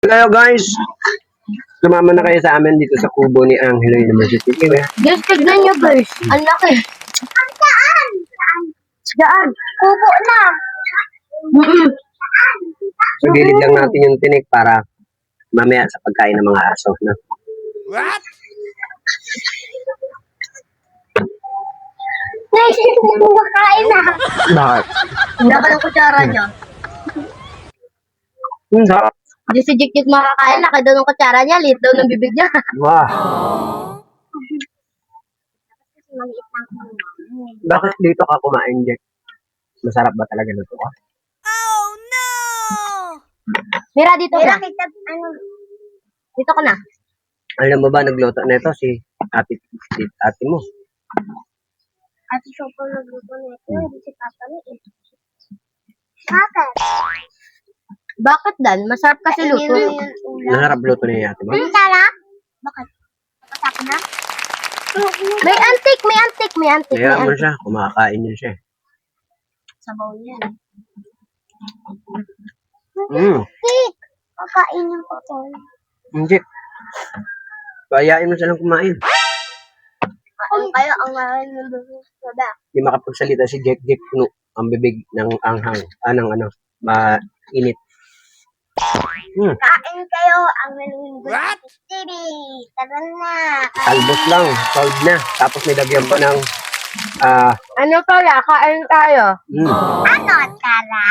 Hello guys! Sumama na kayo sa amin dito sa kubo ni Angelo University. Guys, tignan nyo guys. Ang laki. Saan? Saan? Kubo na. So gilid lang natin yung tinik para mamaya sa pagkain ng mga aso. No? What? Naisip mo kung makain na. Bakit? Wala ka ng kutsara niya. Sarap. Hindi si Jikjik makakain. Laki daw ng kutsara niya. Liit daw ng bibig niya. Wow! Bakit dito ka kumain, Jack? Masarap ba talaga luto ka? Oh no! Mira, dito ka. Dito ka na. Alam mo ba, nagluto na ito si ate mo. Ate Sopo nagluto nito. Hindi si Papa niya. Bakit? Bakit Dan? Masarap kasi luto. Nasarap luto niya ate mo. Sarap? Bakit? Masarap na? May antik, may antik, may antik. Kaya mo siya, kumakain niya siya. Sabaw niya. Tik! Kakain niyo ko to. Jack, payain mo silang kumain. Kaya ang ngayon ng baba. Hindi makapagsalita si Jack no, ang bibig ng anghang. Mainit. Kain kayo ang Menuhin What? TV. Tara na. Talbos lang, solved na. Tapos may lagyan pa ng Ano pala? Kain tayo. Ano, Tara?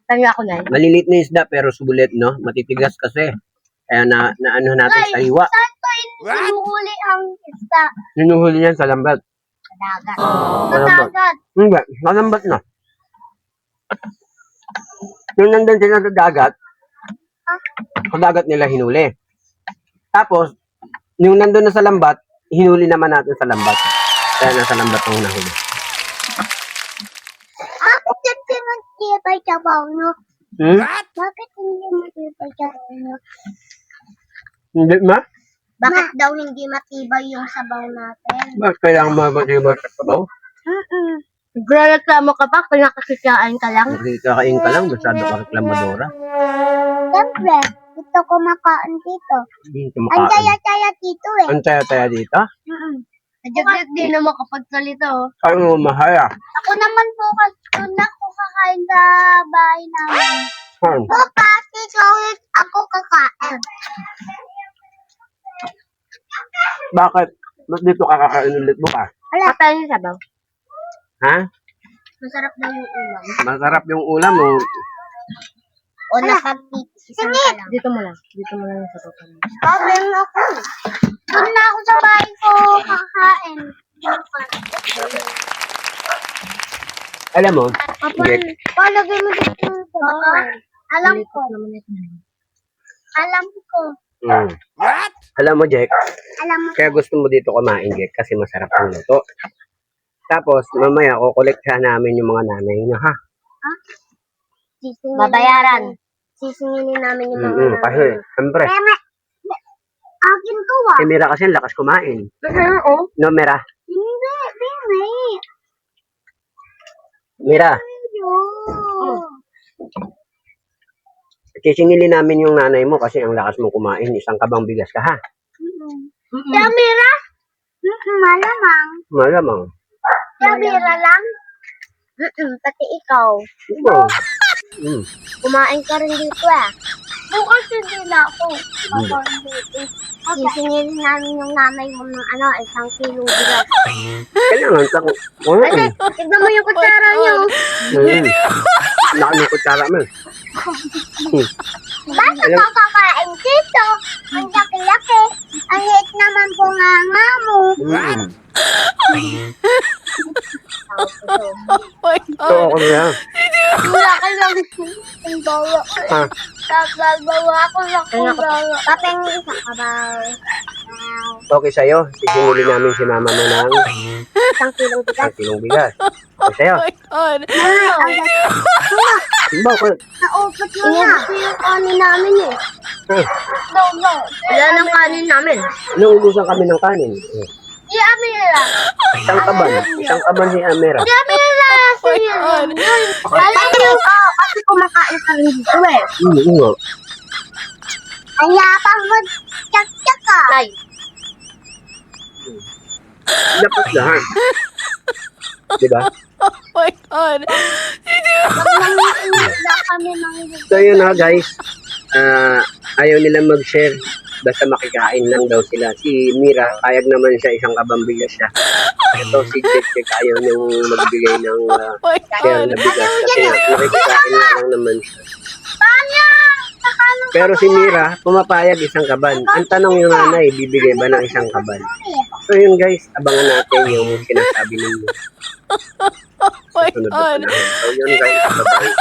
Tanya ako na. Maliliit na isda pero sulit, no? Matitigas kasi. Kaya na ano natin sa hiwa. Saan ko What? inuhuli ang isda? Hinuhuli yan sa lambat. Sa dagat. Sa Sa lambat. dagat. Hindi, sa lambat na. Yung nandun sila sa dagat, sa dagat nila hinuli. Tapos, yung nandun na sa lambat, hinuli naman natin sa lambat. Kaya nasa lambat ang nahuli. Bakit hindi mo tibay sabaw nyo? What? Bakit hindi mo tibay sabaw nyo? Hindi ma? Bakit daw hindi matibay yung sabaw natin? Bakit kailangan mamatibay sa sabaw? Nagreklamo ka pa kung nakakikain ka lang? Kakain ka lang, masyado ka reklamadora. Siyempre, dito kumakain dito. Hindi ka Ang makain. taya-taya dito eh. Ang taya-taya dito? Nadyagat din na makapagsalita oh. Ay, mahaya. Ako naman po kasi doon ako kakain sa bahay namin. Saan? Po kasi sohit ako kakain. Bakit? Ba't dito ka kakain ulit mo ka? Wala. Patayin yung sabaw. Ha? Masarap daw yung ulam. Masarap yung ulam mo. O nakapitisan ka lang. Dito mo lang. Dito mo lang yung sabaw ka lang. Problem ako. Doon na ako sa bahay ko kakain. Alam mo, Jack, Palagay mo dito yung sabaw. Alam ko. Alam ko. What? alam mo, Jack, Alam mo. kaya gusto mo dito kumain, Jack, kasi masarap ang luto. Tapos, mamaya, kukolektahan namin yung mga nanay nyo, ha? Babayaran. Sisinginin namin yung mga Kasi, siyempre, akin to ah. si Mira kasi ang lakas kumain. Oo. No, Mira? Hindi, hindi. Mira, sisingilin namin yung nanay mo kasi ang lakas mo kumain. Isang kabang bigas ka, ha? Camera? Malamang. Malamang. Camera lang? Pati ikaw. Ito. Kumain ka rin dito ah. Bukas hindi na ako. Sisingilin namin yung nanay mo ng isang kilong bigas. Kailangan ka. Tignan mo yung kutsara niyo. Laki ng kutsara mo. Bakit ka kakain dito? Ang laki-laki. Ang liit naman po nga nga mo. Oh my Ito ako na. Wala ka lang. Ang bawa ko. Ha? Bawa ako lang kung bawa. Papengin sa kabaw. Okay sa'yo. Sisingilin namin si mama mo ng Isang kilong bigas. 1 kilong bigas. Okay sa'yo. god. Bakit? Naupot mo na. Inubos ko yung kanin namin eh. Wala nang kanin namin. Inuubusan kami ng kanin. Si Amira. Isang kaban si Amira. Si Amira. Oh my god. Alam niyo, kasi kumakain ka rin dito eh. Oo. Ang yapang mo, tsak-tsak ka. Ay, Dapat lahat. Diba? Oh my God. wala kami ng So yun na guys, ayaw nila mag-share basta makikain lang daw sila. Si Mira, payag naman siya, isang kabambigas siya. Ito si Jek, ayaw niyang magbigay ng Oh my share God. na bigas kasi makikikain na lang naman siya. Panya! Nakano Pero si Mira, pumapayag isang kaban. Ang tanong yung nanay, bibigay ba ng isang kaban? So yun guys, abangan natin yung sinasabi ninyo. Oh my Sunod na God. panahon. So yun guys, bye-bye.